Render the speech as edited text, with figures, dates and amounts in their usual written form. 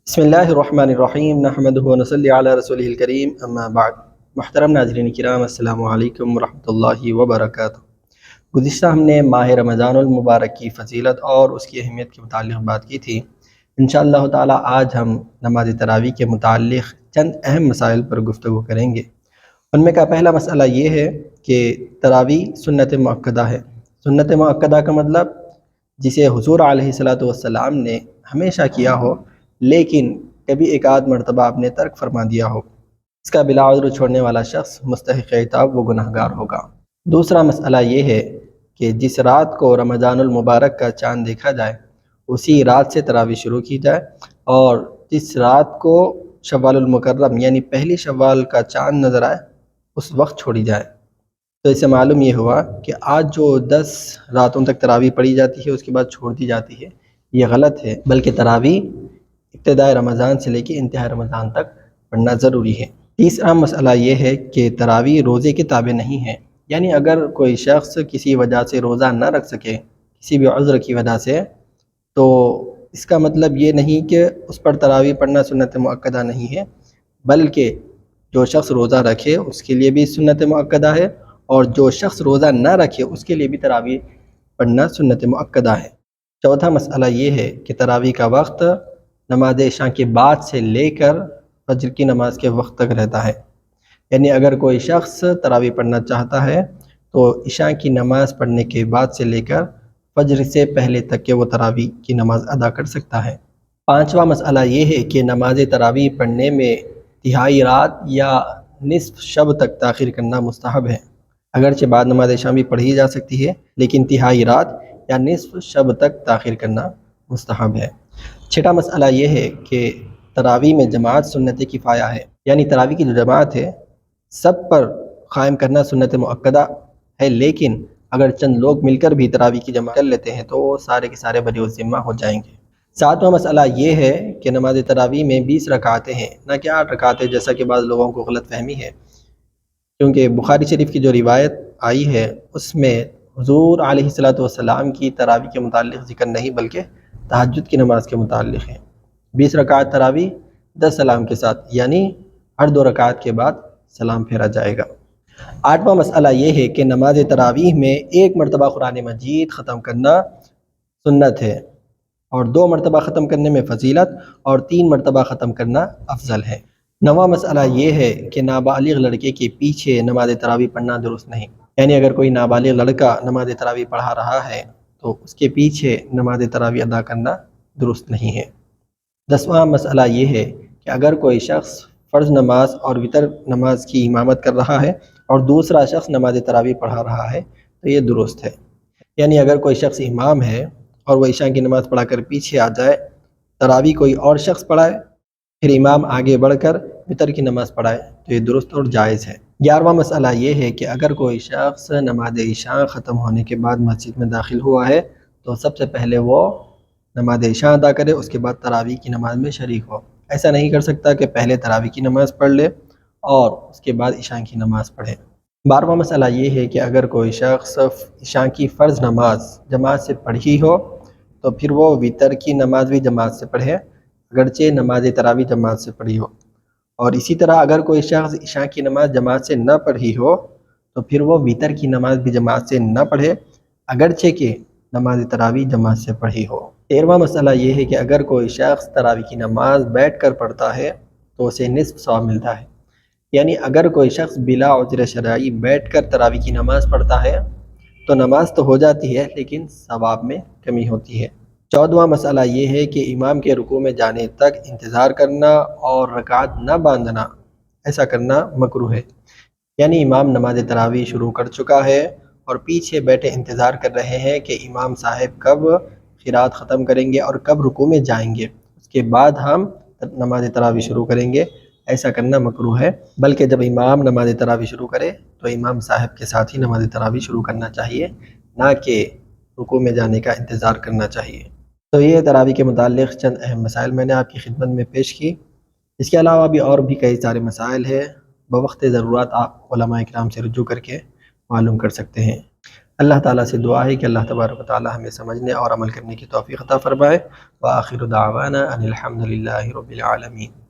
بسم اللہ الرحمن الرحیم نحمدہ و نصلی علی رسولہ الکریم اما بعد۔ محترم ناظرین کرام، السلام علیکم ورحمۃ اللہ وبرکاتہ۔ گزشتہ ہم نے ماہ رمضان المبارک کی فضیلت اور اس کی اہمیت کے متعلق بات کی تھی۔ انشاءاللہ تعالی آج ہم نماز تراویح کے متعلق چند اہم مسائل پر گفتگو کریں گے۔ ان میں کا پہلا مسئلہ یہ ہے کہ تراویح سنت مؤکدہ ہے۔ سنت مؤکدہ کا مطلب جسے حضور علیہ السلام نے ہمیشہ کیا ہو لیکن کبھی ایک آدھ مرتبہ آپ نے ترک فرما دیا ہو، اس کا بلا عذر چھوڑنے والا شخص مستحق عتاب و گناہگار ہوگا۔ دوسرا مسئلہ یہ ہے کہ جس رات کو رمضان المبارک کا چاند دیکھا جائے اسی رات سے تراویح شروع کی جائے، اور جس رات کو شوال المکرم یعنی پہلی شوال کا چاند نظر آئے اس وقت چھوڑی جائے۔ تو اس سے معلوم یہ ہوا کہ آج جو 10 راتوں تک تراویح پڑھی جاتی ہے اس کے بعد چھوڑ دی جاتی ہے، یہ غلط ہے، بلکہ تراویح ابتداء رمضان سے لے کے انتہاء رمضان تک پڑھنا ضروری ہے۔ تیسرا مسئلہ یہ ہے کہ تراویح روزے کے تابع نہیں ہے، یعنی اگر کوئی شخص کسی وجہ سے روزہ نہ رکھ سکے، کسی بھی عذر کی وجہ سے، تو اس کا مطلب یہ نہیں کہ اس پر تراویح پڑھنا سنت مؤکدہ نہیں ہے، بلکہ جو شخص روزہ رکھے اس کے لیے بھی سنت مؤکدہ ہے، اور جو شخص روزہ نہ رکھے اس کے لیے بھی تراویح پڑھنا سنت مؤکدہ ہے۔ چوتھا مسئلہ یہ ہے کہ تراویح کا وقت نماز عشاء کے بعد سے لے کر فجر کی نماز کے وقت تک رہتا ہے، یعنی اگر کوئی شخص تراویح پڑھنا چاہتا ہے تو عشاء کی نماز پڑھنے کے بعد سے لے کر فجر سے پہلے تک کہ وہ تراویح کی نماز ادا کر سکتا ہے۔ پانچواں مسئلہ یہ ہے کہ نماز تراویح پڑھنے میں تہائی رات یا نصف شب تک تاخیر کرنا مستحب ہے۔ اگرچہ بعد نماز عشاء بھی پڑھی جا سکتی ہے لیکن تہائی رات یا نصف شب تک تاخیر کرنا مستحب ہے۔ چھٹا مسئلہ یہ ہے کہ تراویح میں جماعت سنت کفایہ ہے، یعنی تراویح کی جو جماعت ہے سب پر قائم کرنا سنت مؤکدہ ہے، لیکن اگر چند لوگ مل کر بھی تراویح کی جماعت کر لیتے ہیں تو وہ سارے کے سارے بری الذمہ ہو جائیں گے۔ ساتواں مسئلہ یہ ہے کہ نماز تراویح میں 20 رکعتیں ہیں، نہ کہ 8 رکعتیں، جیسا کہ بعض لوگوں کو غلط فہمی ہے، کیونکہ بخاری شریف کی جو روایت آئی ہے اس میں حضور علیہ السلام کی تراویح کے متعلق ذکر نہیں بلکہ تہجد کی نماز کے متعلق ہے۔ 20 رکعت تراویح 10 سلام کے ساتھ، یعنی ہر 2 رکعت کے بعد سلام پھیرا جائے گا۔ آٹھواں مسئلہ یہ ہے کہ نماز تراویح میں 1 مرتبہ قرآن مجید ختم کرنا سنت ہے، اور 2 مرتبہ ختم کرنے میں فضیلت، اور 3 مرتبہ ختم کرنا افضل ہے۔ نواں مسئلہ یہ ہے کہ نابالغ لڑکے کے پیچھے نماز تراویح پڑھنا درست نہیں، یعنی اگر کوئی نابالغ لڑکا نماز تراویح پڑھا رہا ہے تو اس کے پیچھے نماز تراویح ادا کرنا درست نہیں ہے۔ 10واں مسئلہ یہ ہے کہ اگر کوئی شخص فرض نماز اور وتر نماز کی امامت کر رہا ہے اور دوسرا شخص نماز تراویح پڑھا رہا ہے تو یہ درست ہے، یعنی اگر کوئی شخص امام ہے اور وہ عشاء کی نماز پڑھا کر پیچھے آ جائے، تراویح کوئی اور شخص پڑھائے، پھر امام آگے بڑھ کر وتر کی نماز پڑھائے تو یہ درست اور جائز ہے۔ 11واں مسئلہ یہ ہے کہ اگر کوئی شخص نماز عشاء ختم ہونے کے بعد مسجد میں داخل ہوا ہے تو سب سے پہلے وہ نماز عشاء ادا کرے، اس کے بعد تراویح کی نماز میں شریک ہو۔ ایسا نہیں کر سکتا کہ پہلے تراویح کی نماز پڑھ لے اور اس کے بعد عشاء کی نماز پڑھے۔ 12واں مسئلہ یہ ہے کہ اگر کوئی شخص عشاء کی فرض نماز جماعت سے پڑھی ہو تو پھر وہ وتر کی نماز بھی جماعت سے پڑھے، اگرچہ نماز تراویح جماعت سے پڑھی ہو، اور اسی طرح اگر کوئی شخص عشاء کی نماز جماعت سے نہ پڑھی ہو تو پھر وہ وتر کی نماز بھی جماعت سے نہ پڑھے، اگرچہ کہ نماز تراویح جماعت سے پڑھی ہو۔ 13واں مسئلہ یہ ہے کہ اگر کوئی شخص تراویح کی نماز بیٹھ کر پڑھتا ہے تو اسے نصف ثواب ملتا ہے، یعنی اگر کوئی شخص بلا عذر شرعی بیٹھ کر تراویح کی نماز پڑھتا ہے تو نماز تو ہو جاتی ہے لیکن ثواب میں کمی ہوتی ہے۔ 14واں مسئلہ یہ ہے کہ امام کے رکوع میں جانے تک انتظار کرنا اور رکعت نہ باندھنا، ایسا کرنا مکروہ ہے، یعنی امام نماز تراویح شروع کر چکا ہے اور پیچھے بیٹھے انتظار کر رہے ہیں کہ امام صاحب کب قرات ختم کریں گے اور کب رکوع میں جائیں گے، اس کے بعد ہم نماز تراویح شروع کریں گے، ایسا کرنا مکروہ ہے، بلکہ جب امام نماز تراویح شروع کرے تو امام صاحب کے ساتھ ہی نماز تراویح شروع کرنا چاہیے، نہ کہ رکوع میں جانے کا انتظار کرنا چاہیے۔ تو یہ تراویح کے متعلق چند اہم مسائل میں نے آپ کی خدمت میں پیش کی۔ اس کے علاوہ بھی اور بھی کئی سارے مسائل ہیں، بوقت ضرورت آپ علماء اکرام سے رجوع کر کے معلوم کر سکتے ہیں۔ اللہ تعالیٰ سے دعا ہے کہ اللہ تبارک و تعالیٰ ہمیں سمجھنے اور عمل کرنے کی توفیق عطا فرمائے۔ وآخر دعوانا ان الحمد للہ رب العالمین۔